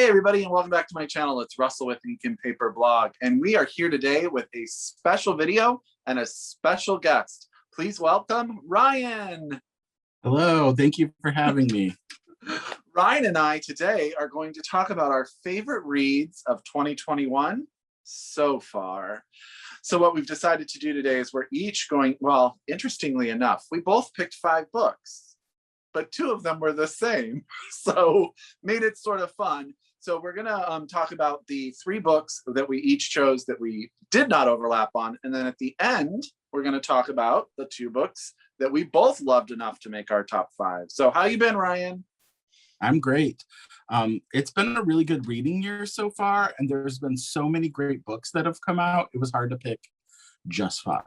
Hey everybody, and welcome back to my channel. It's Russell with Ink and Paper Blog, and we are here today with a special video and a special guest. Please welcome Ryan. Hello, thank you for having me. Ryan and I today are going to talk about our favorite reads of 2021 so far. So what we've decided to do today is we're each going, well, interestingly enough, we both picked 5 books, but 2 of them were the same. So made it sort of fun. So we're gonna talk about the 3 books that we each chose that we did not overlap on. And then at the end, we're gonna talk about the 2 books that we both loved enough to make our top 5. So how you been, Ryan? I'm great. It's been a really good reading year so far, and there's been so many great books that have come out. It was hard to pick just 5.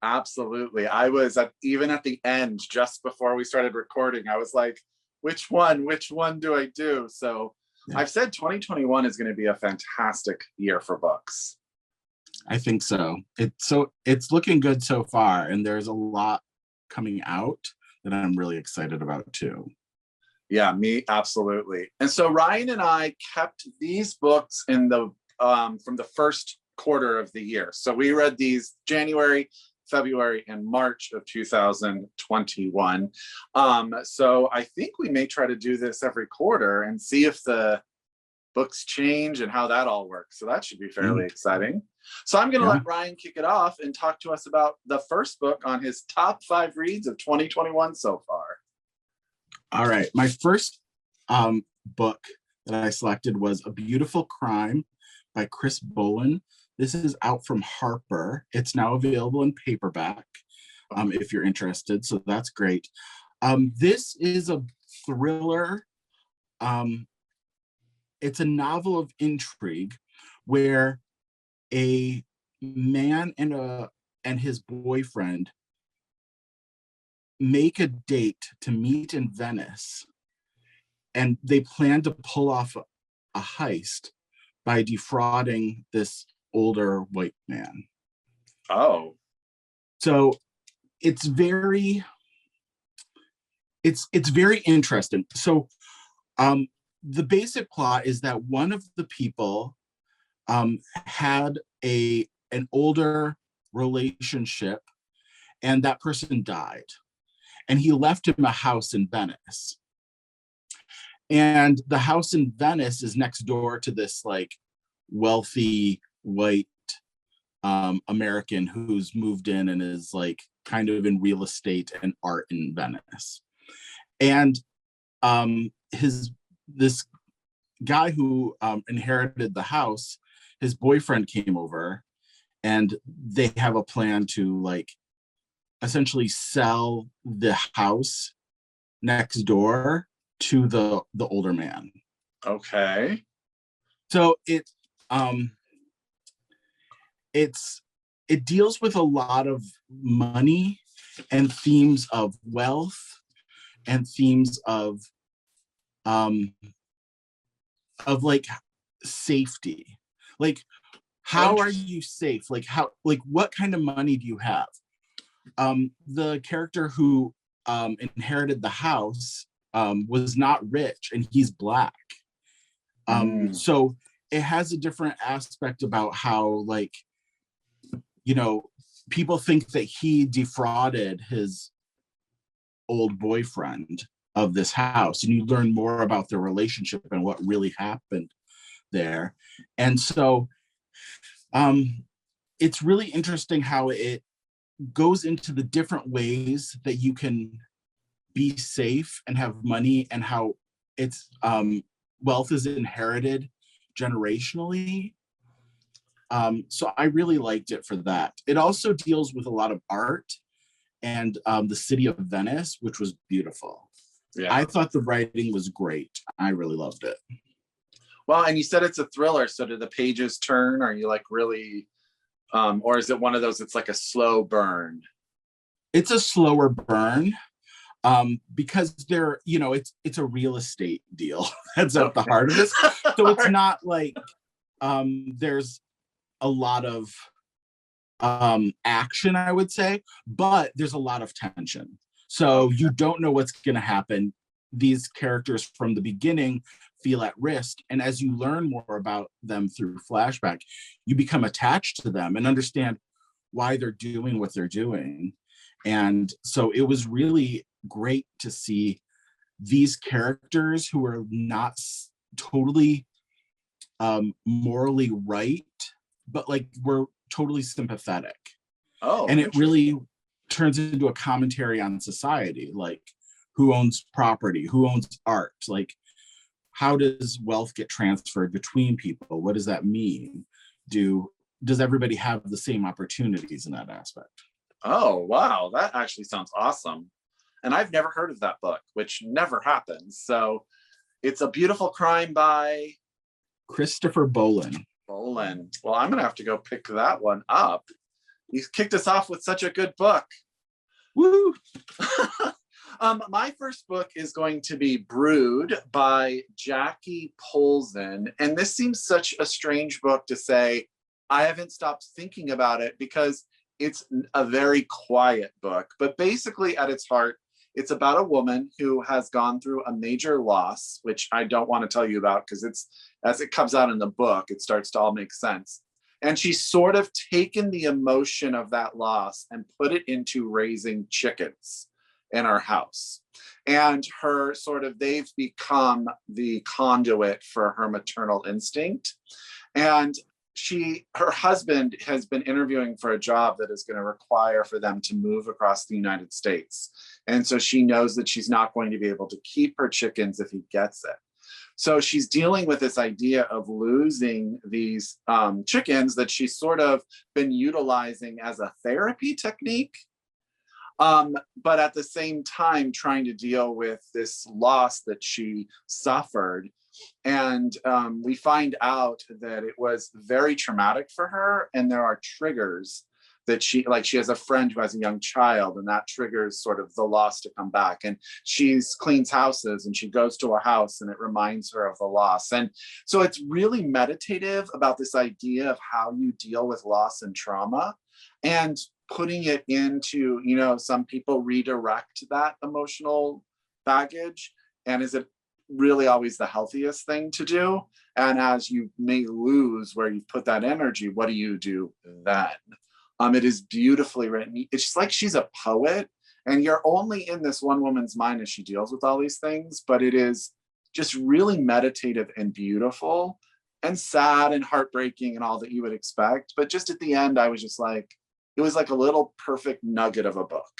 Absolutely. I was even at the end, just before we started recording, I was like, which one do I do? So yeah. I've said 2021 is going to be a fantastic year for books. I think so. It's looking good so far, and there's a lot coming out that I'm really excited about too. Yeah, me, absolutely. And so Ryan and I kept these books in the from the first quarter of the year. So we read these January, February, and March of 2021. So I think we may try to do this every quarter and see if the books change and how that all works. So that should be fairly exciting. So I'm going to let Ryan kick it off and talk to us about the first book on his top 5 reads of 2021 so far. All right. My first book that I selected was A Beautiful Crime by Chris Bollen. This is out from Harper. It's now available in paperback if you're interested. So that's great. This is a thriller. It's a novel of intrigue where a man and his boyfriend make a date to meet in Venice, and they plan to pull off a heist by defrauding this older white man. Oh. So it's very interesting. So the basic plot is that one of the people had an older relationship, and that person died. And he left him a house in Venice. And the house in Venice is next door to this like wealthy white American who's moved in and is like kind of in real estate and art in Venice. And this guy who inherited the house, his boyfriend came over, and they have a plan to like essentially sell the house next door to the older man. Okay. So it deals with a lot of money and themes of wealth and themes of like safety. Like, how are you safe? Like what kind of money do you have? The character who inherited the house was not rich, and he's Black. So it has a different aspect about how, like, you know, people think that he defrauded his old boyfriend of this house, and you learn more about their relationship and what really happened there. And so it's really interesting how it goes into the different ways that you can be safe and have money, and how it's wealth is inherited generationally. So I really liked it for that. It also deals with a lot of art and the city of Venice, which was beautiful. Yeah. I thought the writing was great. I really loved it. Well, and you said it's a thriller, so do the pages turn? Are you like really or is it one of those, it's like a slow burn? It's a slower burn because they're, you know, it's a real estate deal that's at the heart of this. So it's not like there's a lot of action, I would say, but there's a lot of tension. So you don't know what's going to happen. These characters from the beginning feel at risk. And as you learn more about them through flashback, you become attached to them and understand why they're doing what they're doing. And so it was really great to see these characters who are not totally morally right, but like we're totally sympathetic. Oh, and it really turns into a commentary on society, like who owns property, who owns art, like how does wealth get transferred between people, what does that mean, does everybody have the same opportunities in that aspect? Oh, wow, that actually sounds awesome. And I've never heard of that book, which never happens. So it's A Beautiful Crime by Christopher Bollen. Bollen. Well, I'm gonna have to go pick that one up. You kicked us off with such a good book. Woo! My first book is going to be Brood by Jackie Polzin. And this seems such a strange book to say. I haven't stopped thinking about it because it's a very quiet book. But basically at its heart, it's about a woman who has gone through a major loss, which I don't want to tell you about because it's, as it comes out in the book, it starts to all make sense. And she's sort of taken the emotion of that loss and put it into raising chickens in our house. And they've become the conduit for her maternal instinct. And her husband has been interviewing for a job that is going to require for them to move across the United States. And so she knows that she's not going to be able to keep her chickens if he gets it. So she's dealing with this idea of losing these chickens that she's sort of been utilizing as a therapy technique. But at the same time, trying to deal with this loss that she suffered. And we find out that it was very traumatic for her. And there are triggers that she has a friend who has a young child, and that triggers sort of the loss to come back. And she cleans houses and she goes to a house and it reminds her of the loss. And so it's really meditative about this idea of how you deal with loss and trauma, and putting it into, some people redirect that emotional baggage. And is it really always the healthiest thing to do? And as you may lose where you've put that energy, what do you do then? It is beautifully written. It's just like she's a poet, and you're only in this one woman's mind as she deals with all these things, but it is just really meditative and beautiful and sad and heartbreaking and all that you would expect. But just at the end, I was just like, it was like a little perfect nugget of a book.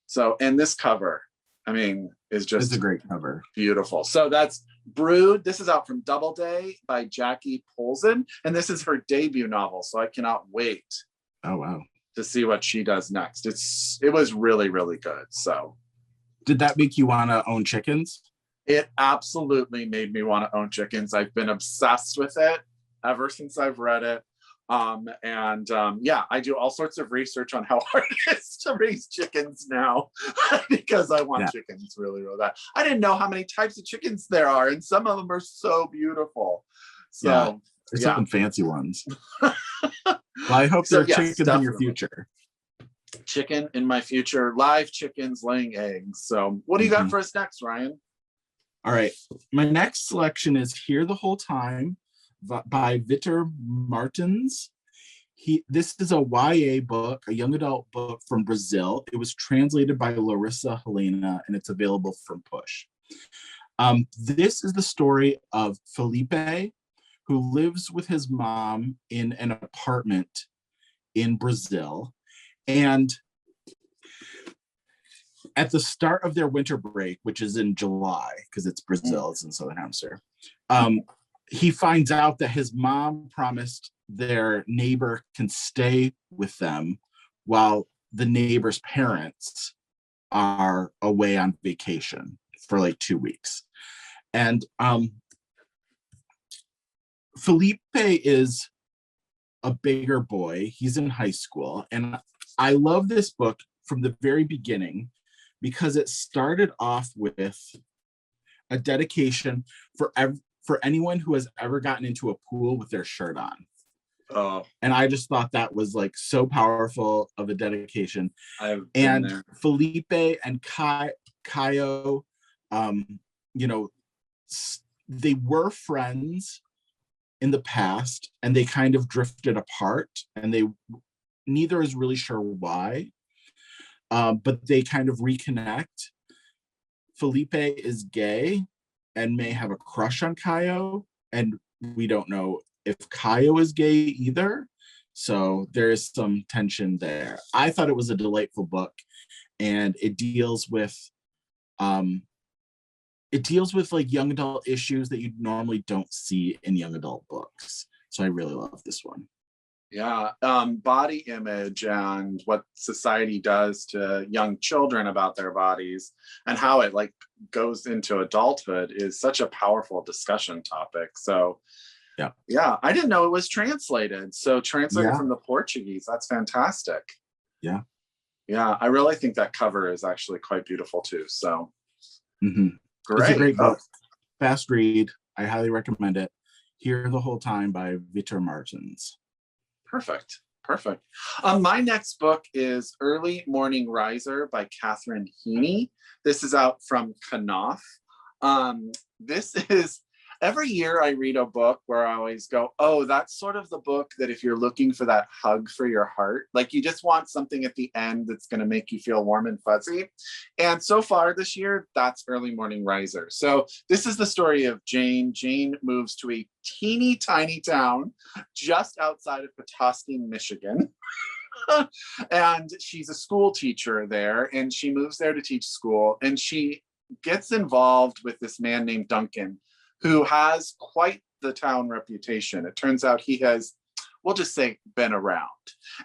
So, and this cover, is just It's a great cover. Beautiful. So that's Brood. This is out from DoubleDay by Jackie Polzin. And this is her debut novel. So I cannot wait. Oh, wow. To see what she does next. It was really, really good. So did that make you want to own chickens? It absolutely made me want to own chickens. I've been obsessed with it ever since I've read it. I do all sorts of research on how hard it is to raise chickens now because I want chickens really, really bad. I didn't know how many types of chickens there are, and some of them are so beautiful. So there's some fancy ones. Well, I hope there are chickens in your future. Chicken in my future, live chickens laying eggs. So what do you got for us next, Ryan? All right. My next selection is Here the Whole Time by Vitor Martins. This is a YA book, a young adult book from Brazil. It was translated by Larissa Helena, and it's available from Push. This is the story of Felipe, who lives with his mom in an apartment in Brazil. And at the start of their winter break, which is in July, because it's Brazil, it's in Southern Hemisphere, he finds out that his mom promised their neighbor can stay with them while the neighbor's parents are away on vacation for like 2 weeks. And Felipe is a bigger boy. He's in high school. And I love this book from the very beginning because it started off with a dedication for anyone who has ever gotten into a pool with their shirt on. Oh. And I just thought that was like so powerful of a dedication. And Felipe and Caio, they were friends in the past, and they kind of drifted apart, and neither is really sure why, but they kind of reconnect. Felipe is gay and may have a crush on Caio, and we don't know if Caio is gay either. So there is some tension there. I thought it was a delightful book, and it deals with like young adult issues that you normally don't see in young adult books. So I really love this one. Yeah, body image and what society does to young children about their bodies and how it like goes into adulthood is such a powerful discussion topic. So yeah, I didn't know it was translated. So translated from the Portuguese, that's fantastic. Yeah, I really think that cover is actually quite beautiful too. So great. It's a great book. Fast read. I highly recommend it. Here the Whole Time by Vitor Martins. Perfect. My next book is Early Morning Riser by Katherine Heiny. This is out from Knopf. This is, every year I read a book where I always go, oh, that's sort of the book that if you're looking for that hug for your heart, like you just want something at the end that's going to make you feel warm and fuzzy. And so far this year, that's Early Morning Riser. So this is the story of Jane. Jane moves to a teeny tiny town just outside of Petoskey, Michigan. And she's a school teacher there, and she moves there to teach school, and she gets involved with this man named Duncan, who has quite the town reputation. It turns out he has, we'll just say, been around.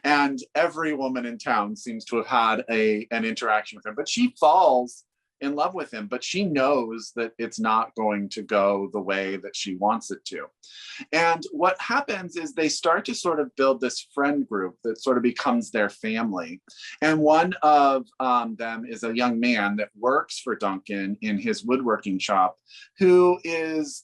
And every woman in town seems to have had an interaction with him, but she falls in love with him, but she knows that it's not going to go the way that she wants it to. And what happens is they start to sort of build this friend group that sort of becomes their family. And one of them is a young man that works for Duncan in his woodworking shop, who is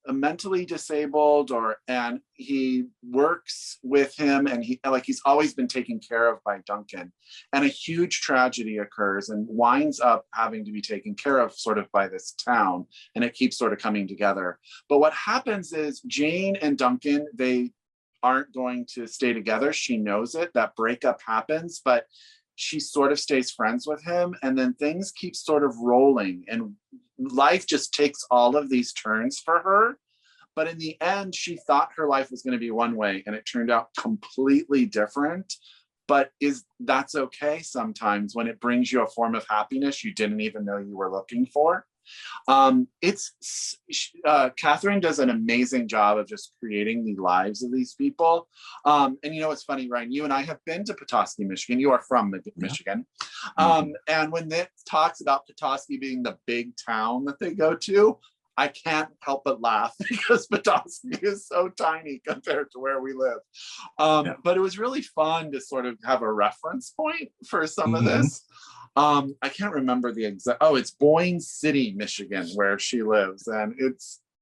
mentally disabled, and he works with him, and he's always been taken care of by Duncan. And a huge tragedy occurs and winds up having to be taken care of sort of by this town, and it keeps sort of coming together. But what happens is Jane and Duncan, they aren't going to stay together. She knows it. That breakup happens, but she sort of stays friends with him, and then things keep sort of rolling, and life just takes all of these turns for her. But in the end, she thought her life was going to be one way, and it turned out completely different. But that's okay sometimes when it brings you a form of happiness you didn't even know you were looking for. Katherine does an amazing job of just creating the lives of these people. And you know, it's funny, Ryan, you and I have been to Petoskey, Michigan. You are from Michigan. And when it talks about Petoskey being the big town that they go to, I can't help but laugh because Petoskey is so tiny compared to where we live. But it was really fun to sort of have a reference point for some of this. I can't remember the exact, it's Bollen City, Michigan, where she lives. And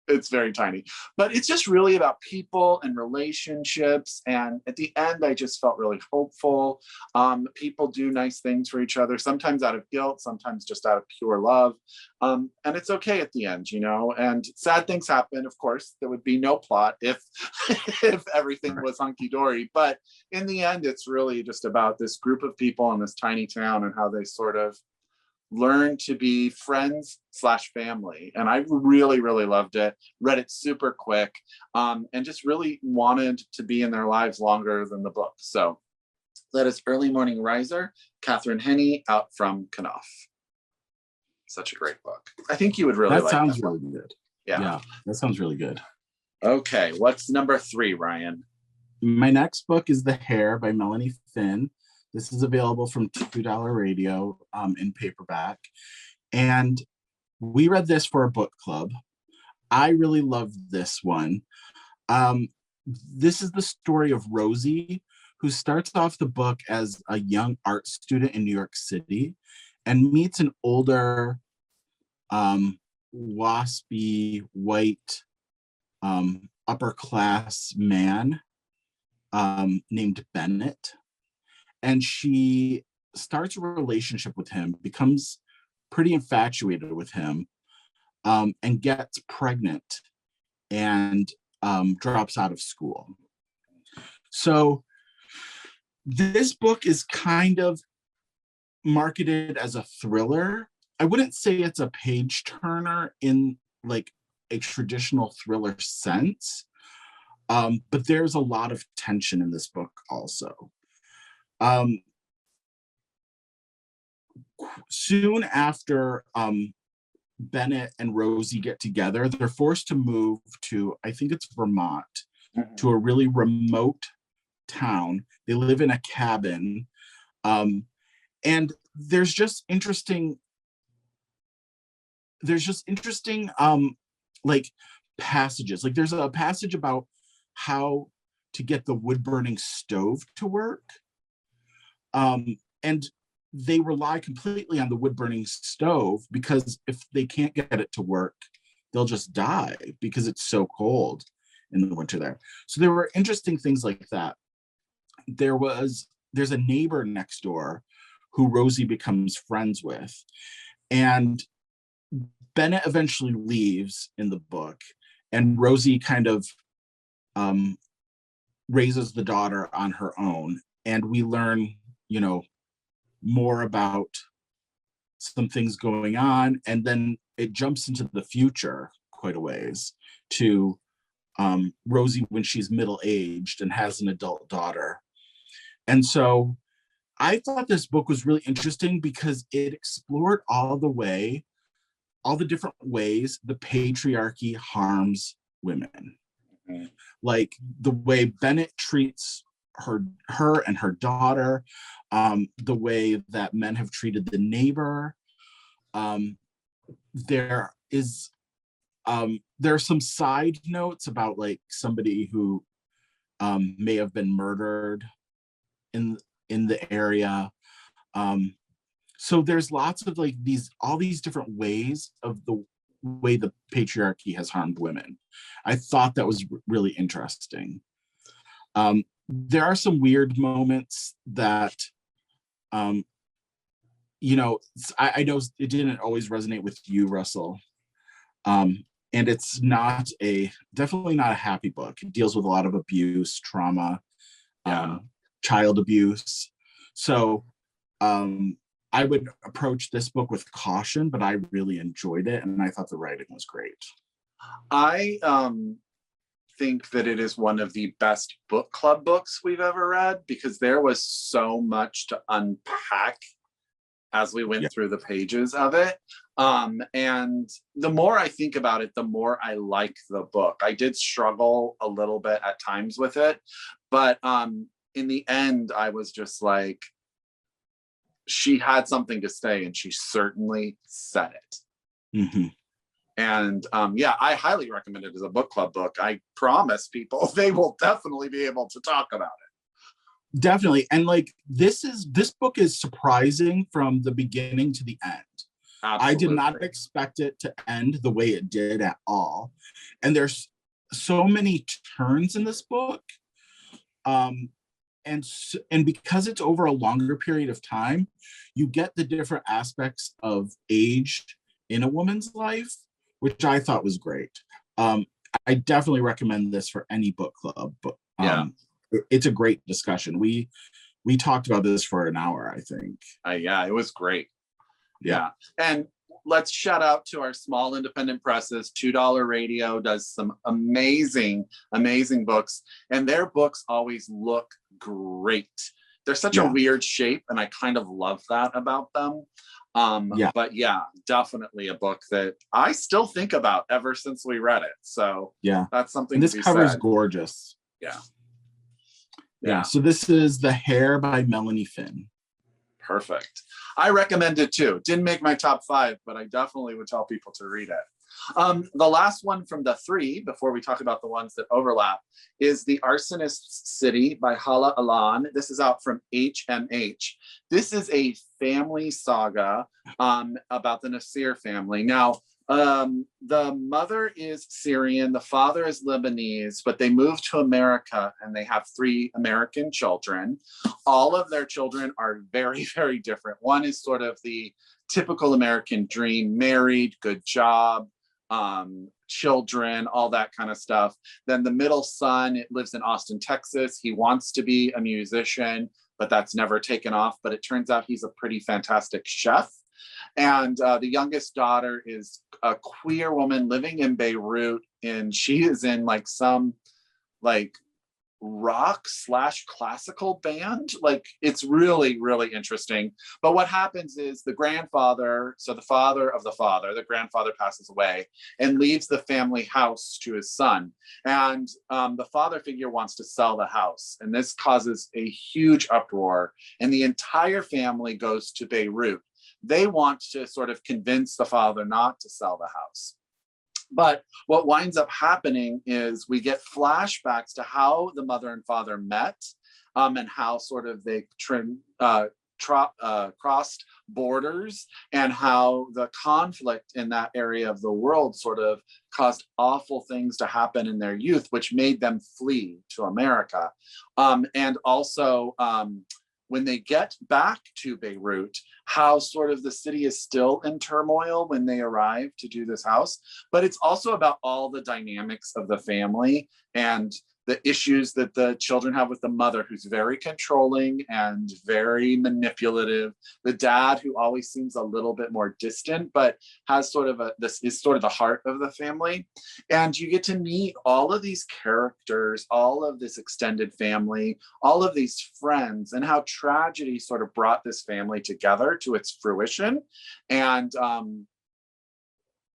it's very tiny, but it's just really about people and relationships. And at the end, I just felt really hopeful. People do nice things for each other, sometimes out of guilt, sometimes just out of pure love. And it's okay at the end, you know, and sad things happen. Of course, there would be no plot if everything was hunky-dory, but in the end, it's really just about this group of people in this tiny town and how they sort of learn to be friends / family. And I really, really loved it. Read it super quick, and just really wanted to be in their lives longer than the book. So that is Early Morning Riser, Katherine Heiny, out from Knopf. Such a great book. I think you would really like that. Sounds really good. Yeah, that sounds really good. Okay, what's number 3, Ryan? My next book is The Hare by Melanie Finn. This is available from $2 Radio in paperback. And we read this for a book club. I really loved this one. This is the story of Rosie, who starts off the book as a young art student in New York City and meets an older, waspy, white, upper class man named Bennett. And she starts a relationship with him, becomes pretty infatuated with him. and gets pregnant and drops out of school. So this book is kind of marketed as a thriller. I wouldn't say it's a page turner in like a traditional thriller sense, but there's a lot of tension in this book also. Soon after Bennett and Rosie get together, they're forced to move to, I think it's Vermont, to a really remote town. They live in a cabin. And there's just interesting like passages. Like there's a passage about how to get the wood burning stove to work. And they rely completely on the wood burning stove because if they can't get it to work, they'll just die because it's so cold in the winter there. So there were interesting things like that. There's a neighbor next door who Rosie becomes friends with. And Bennett eventually leaves in the book, and Rosie kind of raises the daughter on her own. And we learn, more about some things going on. And then it jumps into the future quite a ways to Rosie when she's middle-aged and has an adult daughter. And so I thought this book was really interesting because it explored all the different ways the patriarchy harms women. Mm-hmm. Like the way Bennett treats her and her daughter, the way that men have treated the neighbor. There are some side notes about like somebody who may have been murdered in the area. So there's lots of like all these different ways of the way the patriarchy has harmed women. I thought that was really interesting. There are some weird moments that, I know it didn't always resonate with you, Russell. And it's definitely not a happy book. It deals with a lot of abuse, trauma, child abuse. So I would approach this book with caution, but I really enjoyed it, and I thought the writing was great. I think that it is one of the best book club books we've ever read because there was so much to unpack as we went through the pages of it. And the more I think about it, the more I like the book. I did struggle a little bit at times with it, but in the end, I was just like, she had something to say, and she certainly said it. Mm-hmm. And I highly recommend it as a book club book. I promise people they will definitely be able to talk about it. Definitely. And like this book is surprising from the beginning to the end. Absolutely. I did not expect it to end the way it did at all. And there's so many turns in this book. And because it's over a longer period of time, you get the different aspects of age in a woman's life, which I thought was great. I definitely recommend this for any book club. But it's a great discussion. We talked about this for an hour, I think. It was great. Yeah. And let's shout out to our small independent presses. $2 Radio does some amazing, amazing books. And their books always look great. They're such a weird shape, and I kind of love that about them. But definitely a book that I still think about ever since we read it. So that's something. And this cover is gorgeous. Yeah. So this is The Hare by Melanie Finn. Perfect. I recommend it too. Didn't make my top 5, but I definitely would tell people to read it. The last one from the 3, before we talk about the ones that overlap, is The Arsonist City by Hala Alan. This is out from HMH. This is a family saga about the Nasir family. Now, the mother is Syrian, the father is Lebanese, but they moved to America and they have 3 American children. All of their children are very, very different. One is sort of the typical American dream, married, good job, children, all that kind of stuff. Then the middle son lives in Austin, Texas. He wants to be a musician, but that's never taken off. But it turns out he's a pretty fantastic chef. And the youngest daughter is a queer woman living in Beirut, and she is in like some like rock / classical band. Like, it's really, really interesting. But what happens is the grandfather, so the father of the father, the grandfather passes away and leaves the family house to his son. And the father figure wants to sell the house. And this causes a huge uproar. And the entire family goes to Beirut. They want to sort of convince the father not to sell the house. But what winds up happening is we get flashbacks to how the mother and father met, and how sort of they crossed borders, and how the conflict in that area of the world sort of caused awful things to happen in their youth, which made them flee to America. And also, when they get back to Beirut, how sort of the city is still in turmoil when they arrive to do this house. But it's also about all the dynamics of the family and the issues that the children have with the mother, who's very controlling and very manipulative. The dad, who always seems a little bit more distant, but has sort of this is sort of the heart of the family. And you get to meet all of these characters, all of this extended family, all of these friends, and how tragedy sort of brought this family together to its fruition. And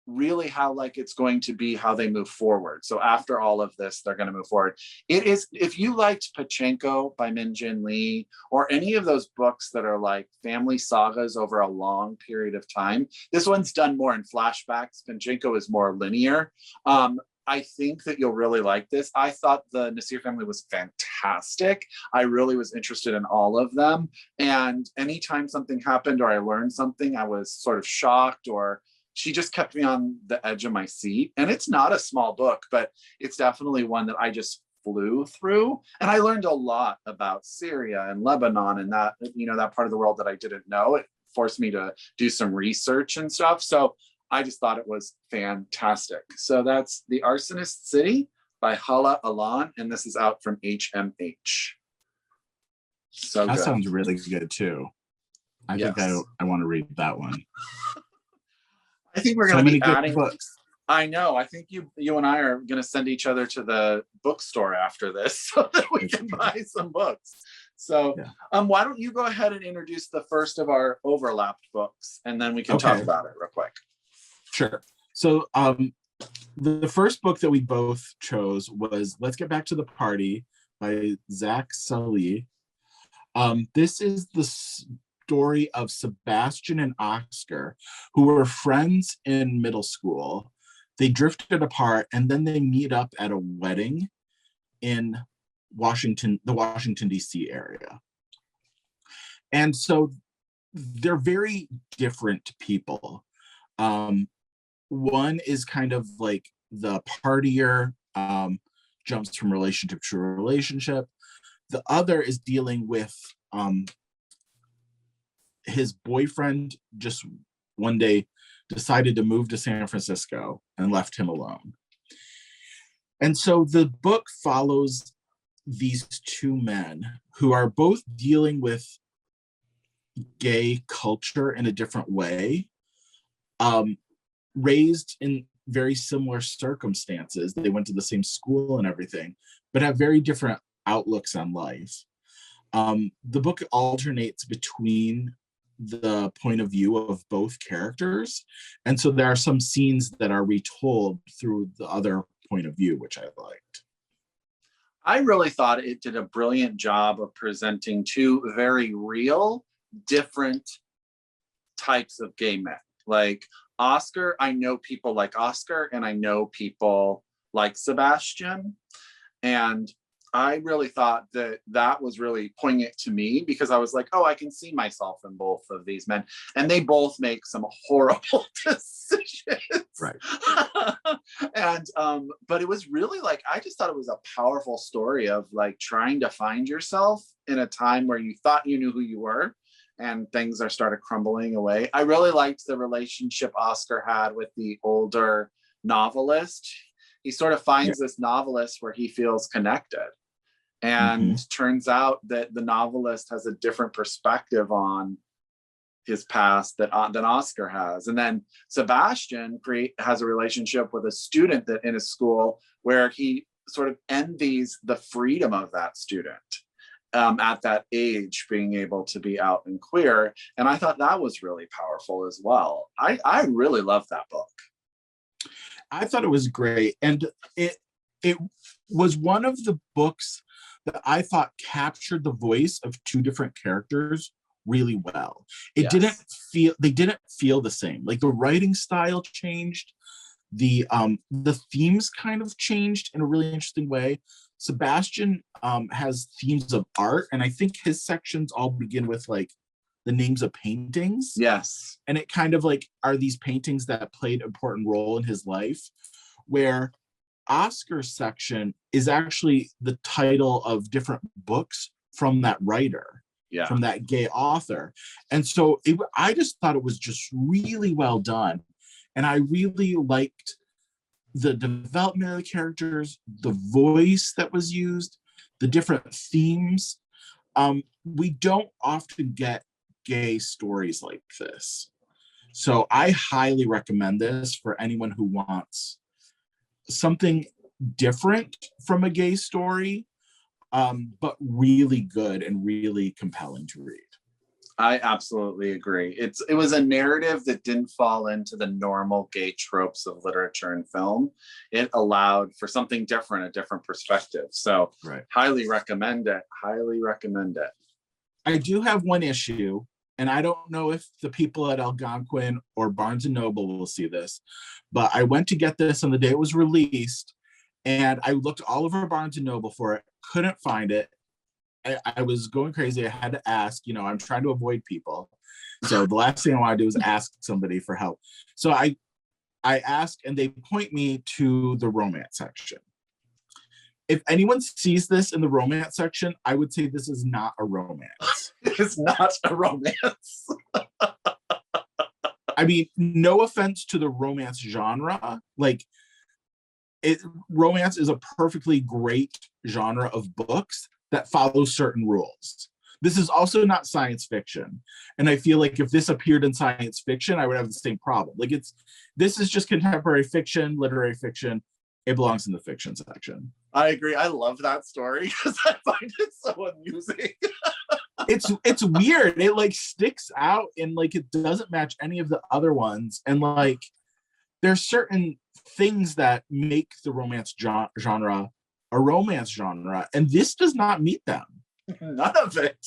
really how like it's going to be how they move forward. So after all of this, they're going to move forward. It is, if you liked Pachinko by Min Jin Lee, or any of those books that are like family sagas over a long period of time, this one's done more in flashbacks. Pachinko is more linear. I think that you'll really like this. I thought the Nasir family was fantastic. I really was interested in all of them. And anytime something happened or I learned something, I was sort of shocked, or she just kept me on the edge of my seat. And it's not a small book, but it's definitely one that I just flew through. And I learned a lot about Syria and Lebanon and that, you know, that part of the world that I didn't know. It forced me to do some research and stuff. So I just thought it was fantastic. So that's The Arsonist City by Hala Alan, and this is out from HMH. So that good. sounds really good too. I think I want to read that one. I think we're going to be adding books. I know. I think you and I are going to send each other to the bookstore after this so that we can buy some books. So why don't you go ahead and introduce the first of our overlapped books, and then we can talk about it real quick. Sure. So the first book that we both chose was Let's Get Back to the Party by Zach Salih. This is the story of Sebastian and Oscar, who were friends in middle school. They drifted apart, and then they meet up at a wedding in the Washington, D.C. area. And so they're very different people. One is kind of like the partier, jumps from relationship to relationship. The other is dealing with his boyfriend just one day decided to move to San Francisco and left him alone. And so the book follows these two men who are both dealing with gay culture in a different way, raised in very similar circumstances. They went to the same school and everything, but have very different outlooks on life. The book alternates between the point of view of both characters. And so there are some scenes that are retold through the other point of view, which I liked. I really thought it did a brilliant job of presenting two very real, different types of gay men. Like Oscar, I know people like Oscar, and I know people like Sebastian. And I really thought that that was really poignant to me, because I was like, oh, I can see myself in both of these men. And they both make some horrible decisions. Right. And, but it was really like, I just thought it was a powerful story of like trying to find yourself in a time where you thought you knew who you were, and things are started crumbling away. I really liked the relationship Oscar had with the older novelist. He sort of finds this novelist where he feels connected. And turns out that the novelist has a different perspective on his past that than Oscar has. And then Sebastian has a relationship with a student that in his school where he sort of envies the freedom of that student at that age, being able to be out and queer. And I thought that was really powerful as well. I really loved that book. I thought it was great. And it was one of the books that I thought captured the voice of two different characters really well. They didn't feel the same. Like the writing style changed, the themes kind of changed in a really interesting way. Sebastian has themes of art, and I think his sections all begin with like the names of paintings. Yes. And it kind of like are these paintings that played an important role in his life, where Oscar's section is actually the title of different books from that writer, from that gay author. And so I just thought it was just really well done. And I really liked the development of the characters, the voice that was used, the different themes. We don't often get gay stories like this. So I highly recommend this for anyone who wants something different from a gay story, but really good and really compelling to read. I absolutely agree. It was a narrative that didn't fall into the normal gay tropes of literature and film. It allowed for something different, a different perspective. So highly recommend it. Highly recommend it. I do have one issue, and I don't know if the people at Algonquin or Barnes & Noble will see this, but I went to get this on the day it was released, and I looked all over Barnes & Noble for it, couldn't find it. I was going crazy. I had to ask, I'm trying to avoid people. So the last thing I want to do is ask somebody for help. So I asked, and they point me to the romance section. If anyone sees this in the romance section, I would say this is not a romance. It's not a romance. I mean, no offense to the romance genre. Like, romance is a perfectly great genre of books that follows certain rules. This is also not science fiction. And I feel like if this appeared in science fiction, I would have the same problem. Like this is just contemporary fiction, literary fiction. It belongs in the fiction section. I agree. I love that story because I find it so amusing. It's weird. It like sticks out and like it doesn't match any of the other ones. And like there's certain things that make the romance genre a romance genre, and this does not meet them. None of it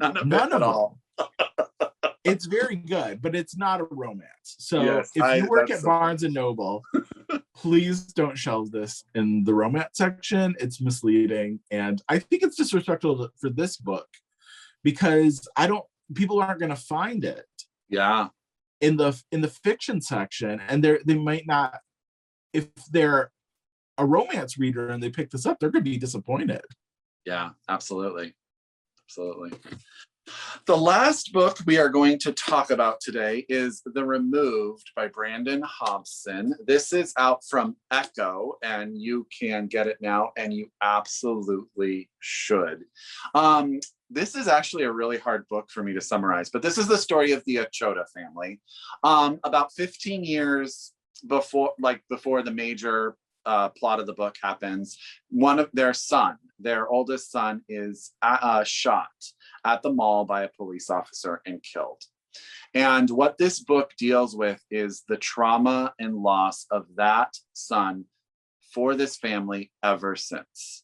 at all. It's very good, but it's not a romance. So if you work at Barnes and Noble, please don't shelve this in the romance section. It's misleading, and I think it's disrespectful for this book because people aren't going to find it. Yeah. In the fiction section, and they might not, if they're a romance reader and they pick this up, they're going to be disappointed. Yeah, absolutely. Absolutely. The last book we are going to talk about today is The Removed by Brandon Hobson. This is out from Ecco, and you can get it now, and you absolutely should. This is actually a really hard book for me to summarize, but this is the story of the Achota family. About 15 years before the major plot of the book happens, one of their oldest son is shot at the mall by a police officer and killed. And what this book deals with is the trauma and loss of that son for this family ever since.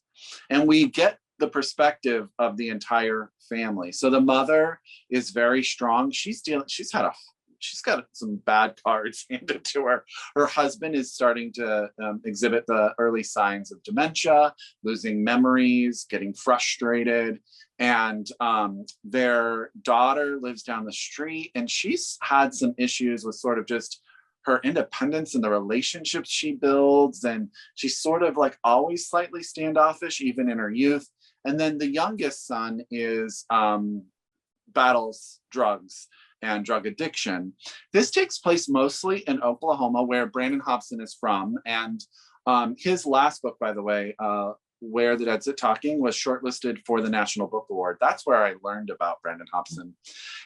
And we get the perspective of the entire family. So the mother is very strong. She's got some bad cards handed to her. Her husband is starting to exhibit the early signs of dementia, losing memories, getting frustrated. And their daughter lives down the street, and she's had some issues with sort of just her independence and the relationships she builds. And she's sort of like always slightly standoffish, even in her youth. And then the youngest son is battles drugs and drug addiction. This takes place mostly in Oklahoma, where Brandon Hobson is from. And his last book, by the way, Where the Dead Sit Talking, was shortlisted for the National Book Award. That's where I learned about Brandon Hobson.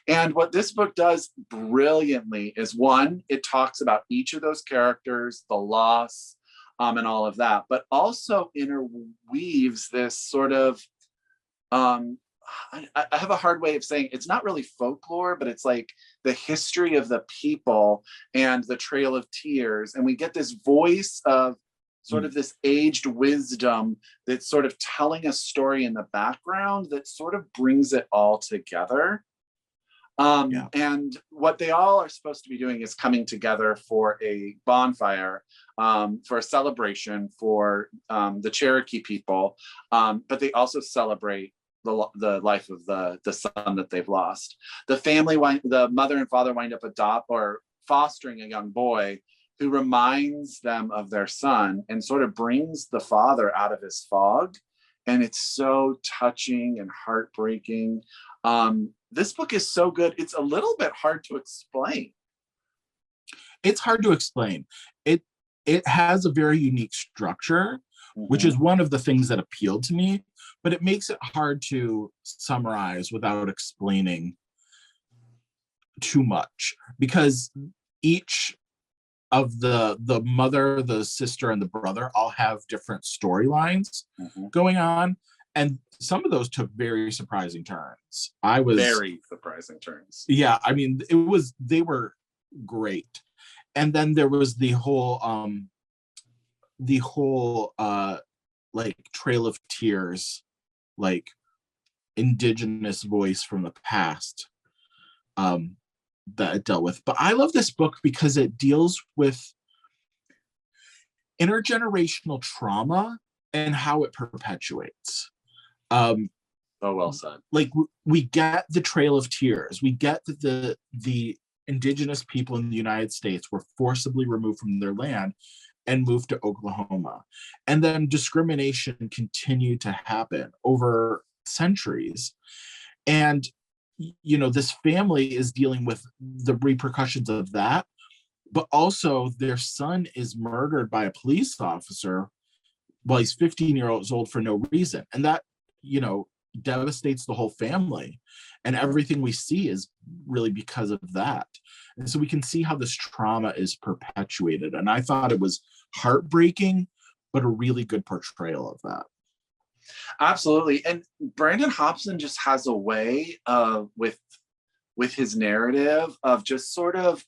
And what this book does brilliantly is, one, it talks about each of those characters, the loss, and all of that, but also interweaves this sort of, I have a hard way of saying it's not really folklore, but it's like the history of the people and the Trail of Tears. And we get this voice of sort of this aged wisdom that's sort of telling a story in the background that sort of brings it all together. And what they all are supposed to be doing is coming together for a bonfire, for a celebration for the Cherokee people, but they also celebrate the life of the son that they've lost. The family, the mother and father wind up fostering a young boy who reminds them of their son and sort of brings the father out of his fog. And it's so touching and heartbreaking. This book is so good. It's a little bit hard to explain. It's hard to explain. It has a very unique structure, which is one of the things that appealed to me, but it makes it hard to summarize without explaining too much, because each of the mother, the sister, and the brother all have different storylines going on, and some of those took very surprising turns. Very surprising turns. Yeah, I mean, they were great. And then there was the whole like Trail of Tears, like indigenous voice from the past that it dealt with. But I love this book because it deals with intergenerational trauma and how it perpetuates. Oh, well said. Like we get the Trail of Tears. We get that the indigenous people in the United States were forcibly removed from their land and moved to Oklahoma. And then discrimination continued to happen over centuries. And, you know, this family is dealing with the repercussions of that, but also their son is murdered by a police officer while he's 15 years old for no reason. And that, you know, devastates the whole family. And everything we see is really because of that. And so we can see how this trauma is perpetuated. And I thought it was heartbreaking, but a really good portrayal of that. Absolutely. And Brandon Hobson just has a way with his narrative of just sort of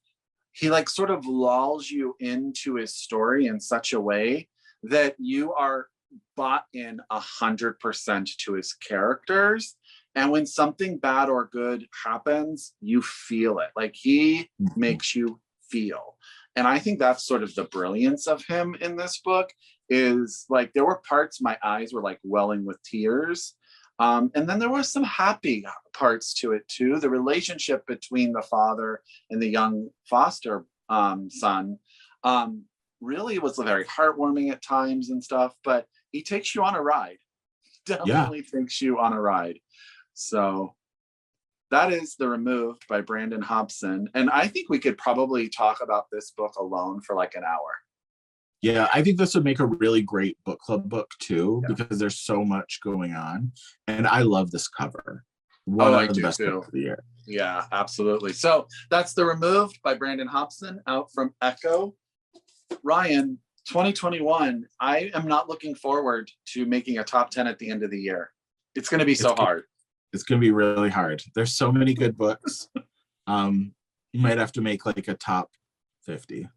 lulls you into his story in such a way that you are bought in 100% to his characters. And when something bad or good happens, you feel it. Like he makes you feel. And I think that's sort of the brilliance of him in this book, is like there were parts my eyes were like welling with tears. And then there were some happy parts to it too. The relationship between the father and the young foster son really was very heartwarming at times and stuff, but he takes you on a ride. Definitely takes you on a ride. So that is The Removed by Brandon Hobson. And I think we could probably talk about this book alone for like an hour. Yeah, I think this would make a really great book club book too, because there's so much going on. And I love this cover. One of the best books of the year. Yeah, absolutely. So that's The Removed by Brandon Hobson, out from Ecco. Ryan, 2021, I am not looking forward to making a top 10 at the end of the year. It's going to be so hard. It's going to be really hard. There's so many good books. You might have to make like a top 50.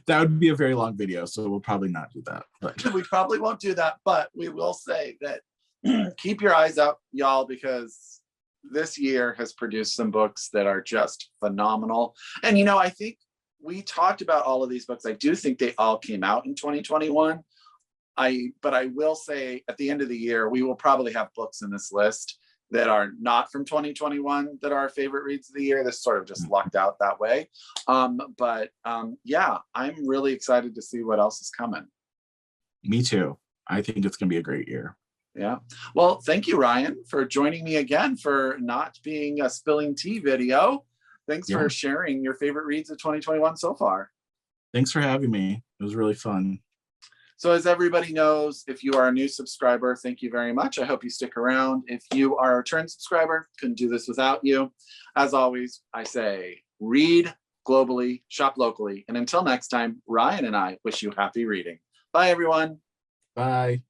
That would be a very long video, so we'll probably not do that. But we probably won't do that, but we will say that keep your eyes out, y'all, because this year has produced some books that are just phenomenal. And, you know, I think we talked about all of these books. I do think they all came out in 2021. But I will say at the end of the year, we will probably have books in this list that are not from 2021 that are our favorite reads of the year. This sort of just lucked out that way. Yeah, I'm really excited to see what else is coming. Me too. I think it's going to be a great year. Yeah. Well, thank you, Ryan, for joining me again for not being a spilling tea video. Thanks for sharing your favorite reads of 2021 so far. Thanks for having me. It was really fun. So as everybody knows, if you are a new subscriber, thank you very much. I hope you stick around. If you are a return subscriber, couldn't do this without you. As always, I say read globally, shop locally. And until next time, Ryan and I wish you happy reading. Bye, everyone. Bye.